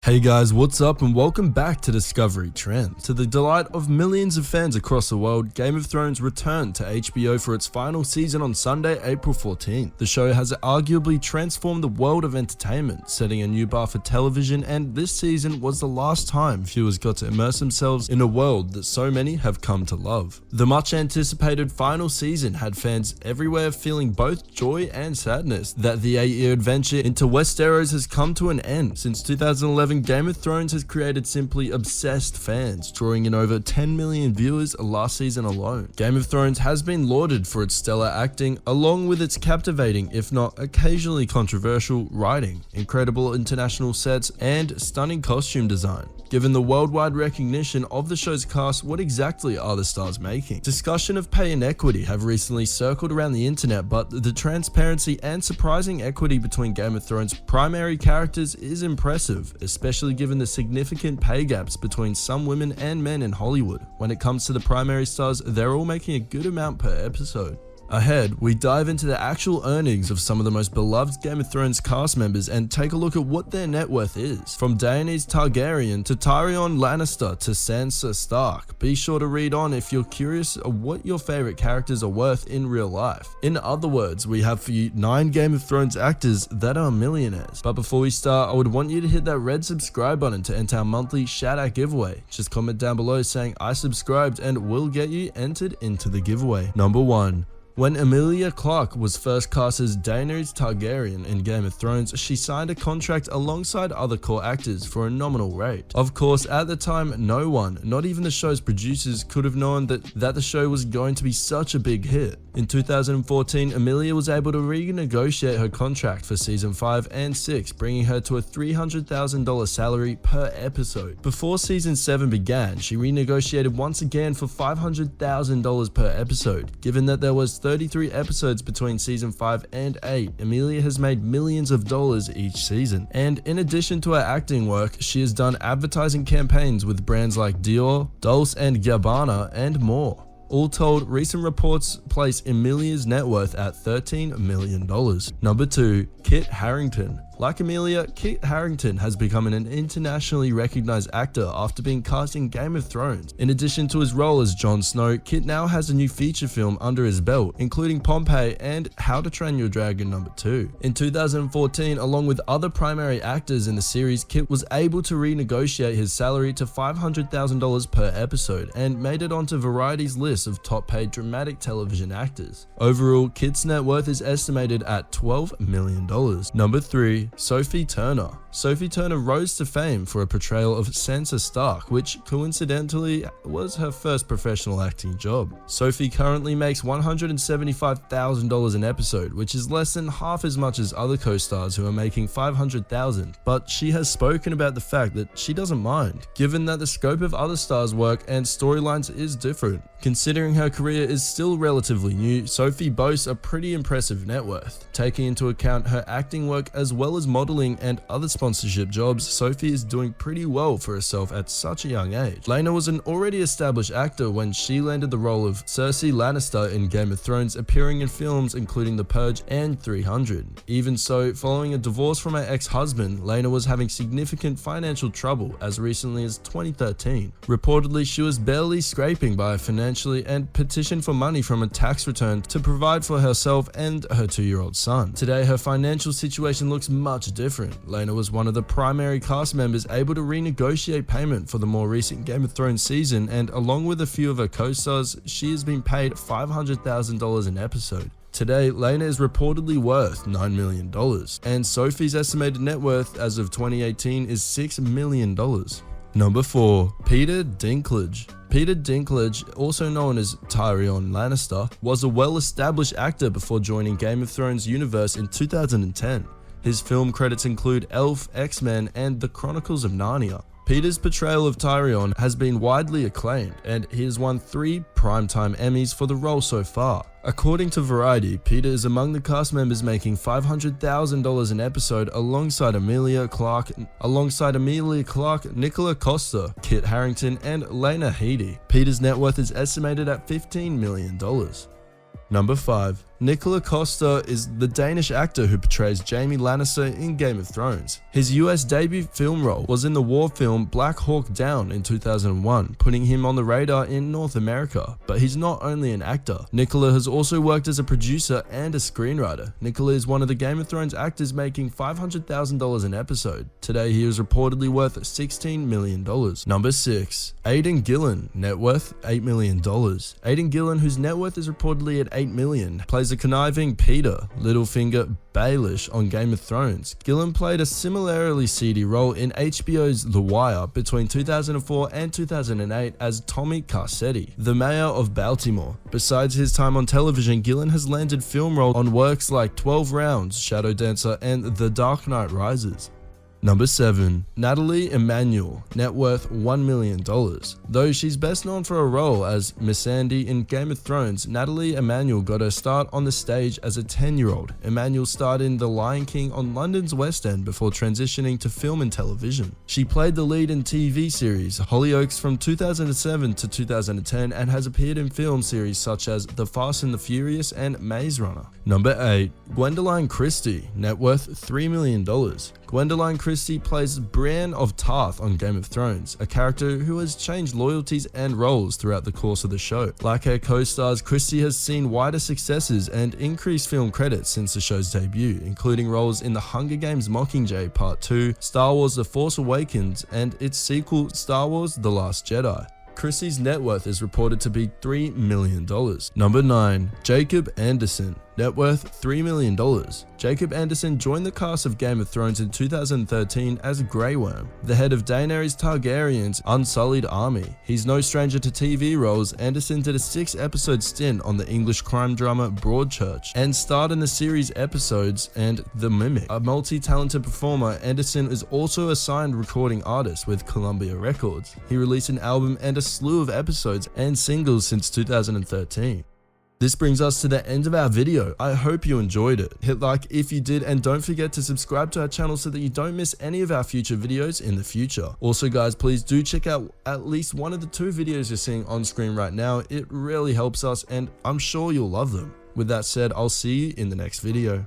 Hey guys, what's up and welcome back to Discovery Trends. To the delight of millions of fans across the world, Game of Thrones returned to HBO for its final season on Sunday, April 14th. The show has arguably transformed the world of entertainment, setting a new bar for television, and this season was the last time viewers got to immerse themselves in a world that so many have come to love. The much anticipated final season had fans everywhere feeling both joy and sadness that the 8-year adventure into Westeros has come to an end. Since 2011, Game of Thrones has created simply obsessed fans, drawing in over 10 million viewers last season alone. Game of Thrones has been lauded for its stellar acting, along with its captivating, if not occasionally controversial, writing, incredible international sets, and stunning costume design. Given the worldwide recognition of the show's cast, what exactly are the stars making? Discussion of pay inequity have recently circled around the internet, but the transparency and surprising equity between Game of Thrones' primary characters is impressive, especially given the significant pay gaps between some women and men in Hollywood. When it comes to the primary stars, they're all making a good amount per episode. Ahead, we dive into the actual earnings of some of the most beloved Game of Thrones cast members and take a look at what their net worth is. From Daenerys Targaryen to Tyrion Lannister to Sansa Stark. Be sure to read on if you're curious of what your favorite characters are worth in real life. In other words, we have for you 9 Game of Thrones actors that are millionaires. But before we start, I would want you to hit that red subscribe button to enter our monthly shout out giveaway. Just comment down below saying I subscribed and we'll get you entered into the giveaway. Number 1. When Emilia Clarke was first cast as Daenerys Targaryen in Game of Thrones, she signed a contract alongside other core actors for a nominal rate. Of course, at the time, no one, not even the show's producers, could have known that the show was going to be such a big hit. In 2014, Emilia was able to renegotiate her contract for season 5 and 6, bringing her to a $300,000 salary per episode. Before season 7 began, she renegotiated once again for $500,000 per episode. Given that there was 33 episodes between season 5 and 8, Emilia has made millions of dollars each season. And in addition to her acting work, she has done advertising campaigns with brands like Dior, Dolce & Gabbana, and more. All told, recent reports place Emilia's net worth at $13 million. Number 2. Kit Harington. Like Emilia, Kit Harington has become an internationally recognized actor after being cast in Game of Thrones. In addition to his role as Jon Snow, Kit now has a new feature film under his belt, including Pompeii and How to Train Your Dragon No. 2. In 2014, along with other primary actors in the series, Kit was able to renegotiate his salary to $500,000 per episode and made it onto Variety's list of top-paid dramatic television actors. Overall, Kit's net worth is estimated at $12 million. Number 3. Sophie Turner. Sophie Turner rose to fame for a portrayal of Sansa Stark, which coincidentally was her first professional acting job. Sophie currently makes $175,000 an episode, which is less than half as much as other co-stars who are making $500,000, but she has spoken about the fact that she doesn't mind, given that the scope of other stars' work and storylines is different. Considering her career is still relatively new, Sophie boasts a pretty impressive net worth. Taking into account her acting work as well as modeling and other sponsorship jobs, Sophie is doing pretty well for herself at such a young age. Lena was an already established actor when she landed the role of Cersei Lannister in Game of Thrones, appearing in films including The Purge and 300. Even so, following a divorce from her ex-husband, Lena was having significant financial trouble as recently as 2013. Reportedly, she was barely scraping by financially and petitioned for money from a tax return to provide for herself and her 2-year-old son. Today, her financial situation looks much different. Lena was one of the primary cast members able to renegotiate payment for the more recent Game of Thrones season, and along with a few of her co-stars, she has been paid $500,000 an episode. Today, Lena is reportedly worth $9 million, and Sophie's estimated net worth as of 2018 is $6 million. Number 4. Peter Dinklage. Peter Dinklage, also known as Tyrion Lannister, was a well-established actor before joining Game of Thrones universe in 2010. His film credits include Elf, X-Men, and The Chronicles of Narnia. Peter's portrayal of Tyrion has been widely acclaimed, and he has won 3 Primetime Emmys for the role so far. According to Variety, Peter is among the cast members making $500,000 an episode alongside Emilia Clarke, Nicola Costa, Kit Harington, and Lena Headey. Peter's net worth is estimated at $15 million. Number 5. Nicola Costa is the Danish actor who portrays Jaime Lannister in Game of Thrones. His US debut film role was in the war film Black Hawk Down in 2001, putting him on the radar in North America. But he's not only an actor. Nicola has also worked as a producer and a screenwriter. Nicola is one of the Game of Thrones actors making $500,000 an episode. Today he is reportedly worth $16 million. Number 6. Aidan Gillen, net worth $8 million. Aidan Gillen, whose net worth is reportedly at $8 million, plays a conniving Peter, Littlefinger Baelish on Game of Thrones. Gillen played a similarly seedy role in HBO's The Wire between 2004 and 2008 as Tommy Carcetti, the mayor of Baltimore. Besides his time on television, Gillen has landed film roles on works like 12 Rounds, Shadow Dancer, and The Dark Knight Rises. Number 7. Natalie Emanuel, net worth $1 million. Though she's best known for her role as Missandei in Game of Thrones, Natalie Emanuel got her start on the stage as a 10-year-old. Emanuel starred in The Lion King on London's West End before transitioning to film and television. She played the lead in TV series Hollyoaks from 2007 to 2010 and has appeared in film series such as The Fast and the Furious and Maze Runner. Number 8. Gwendoline Christie, net worth $3 million. Gwendoline Christie plays Brienne of Tarth on Game of Thrones, a character who has changed loyalties and roles throughout the course of the show. Like her co-stars, Christie has seen wider successes and increased film credits since the show's debut, including roles in The Hunger Games Mockingjay Part 2, Star Wars The Force Awakens, and its sequel Star Wars The Last Jedi. Christie's net worth is reported to be $3 million. Number 9. Jacob Anderson, net worth $3 million. Jacob Anderson joined the cast of Game of Thrones in 2013 as Grey Worm, the head of Daenerys Targaryen's unsullied army. He's no stranger to TV roles. Anderson did a 6-episode stint on the English crime drama Broadchurch and starred in the series episodes and The Mimic. A multi-talented performer, Anderson is also a signed recording artist with Columbia Records. He released an album and a slew of episodes and singles since 2013. This brings us to the end of our video. I hope you enjoyed it. Hit like if you did, and don't forget to subscribe to our channel so that you don't miss any of our future videos in the future. Also guys, please do check out at least one of the 2 videos you're seeing on screen right now. It really helps us and I'm sure you'll love them. With that said, I'll see you in the next video.